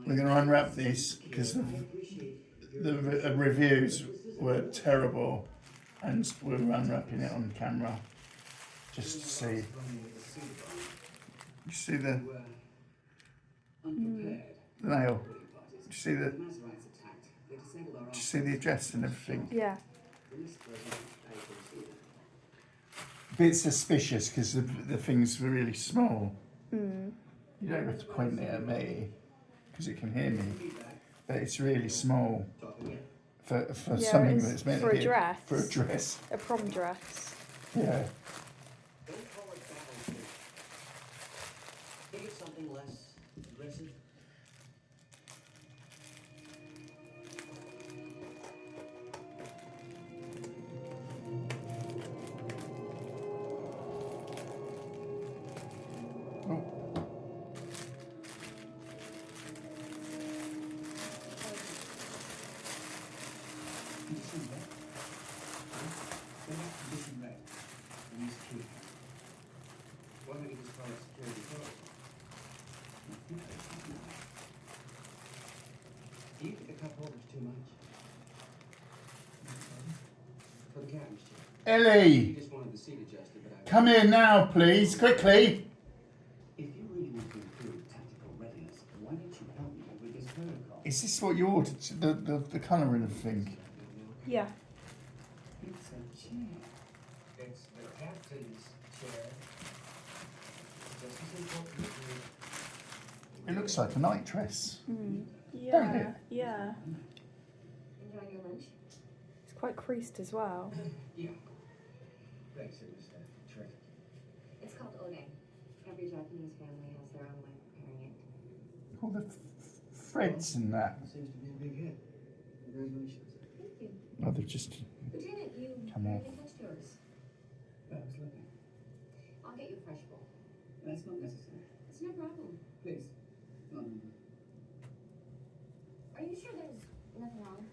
We're going to unwrap this because the reviews were terrible, and we're unwrapping it on camera just to see. You see the nail? Do you see the address and everything? Yeah. A bit suspicious because the things were really small. You don't have to point it at me because it can hear me, but it's really small for something that's meant for to a be dress. for a dress. A prom dress. Yeah. Think of something less aggressive. Why don't you just call it security code? Do you think a cup holder's too much? For the captain's chair. Ellie, You just wanted the seat adjusted, but I... come here now, please, quickly. If you really want to improve tactical readiness, why don't you help me with this protocol? Is this what you ordered? The colour and everything? Yeah. It's a chair. It's the captain's chair. Just as important as It looks like a night dress. Yeah. Yeah. Enjoying your lunch? It's quite creased as well. Yeah. Thanks, it was terrific. It's called one. Every Japanese family has their own way of preparing it. All the threads and that. Seems to be a big hit. Congratulations. Thank you. Oh, they've just Lieutenant, you come off. already touched yours. I was looking. I'll get you a fresh bowl. That's not necessary. It's no problem. Please. Are you sure there's nothing wrong?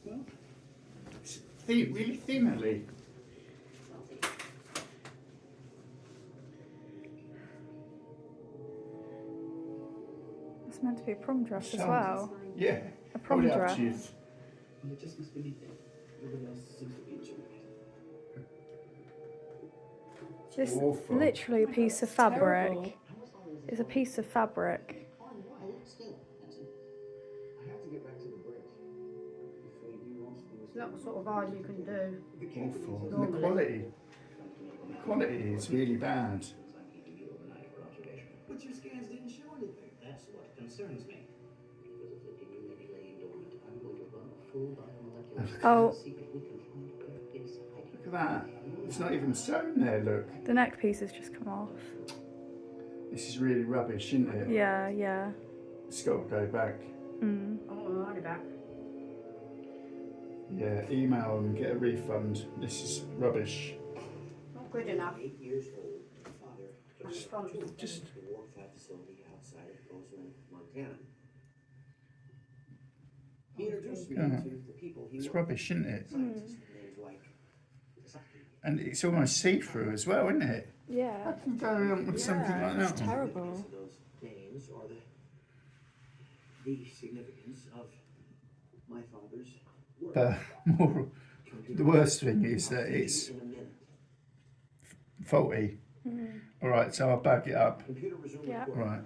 Well, It's thin, really thin, Ellie. Salty. It's meant to be a prom dress as Sounds- well. Yeah. A prom Hold it up dress. to you. well, it just must be me. Everybody else seems to be enjoying it. It's Awful. literally a piece of fabric. Terrible. It's a piece of fabric. Still, Hanson. I have to get back to the bridge. It's not the sort of eyes you can do. Awful. And the quality is really bad. But your scans didn't show anything. That's what concerns me. Because if the DNA may be laying dormant, I'm going to run a full biomolecular Oh. to see if we can find where it's hiding. Look at that. It's not even sewn there, look. The neck piece has just come off. This is really rubbish, isn't it? Yeah, yeah. It's got to go back. I want my money back. Yeah, email and get a refund. This is rubbish. Not good enough. 8 years old, father took Just- her to just- the War 5 facility outside of Bozeman, Montana. He introduced me Yeah. to the people he It's worked rubbish, isn't it? with. Scientists with names like Saki. And it's almost see-through as well, isn't it? How Yeah. can you go around with something like It's that? terrible. So those names or the significance of my father's work. The the worst thing is that it's In a minute. faulty. All right, so I'll back it up. Computer resumed Yeah. recording. Right.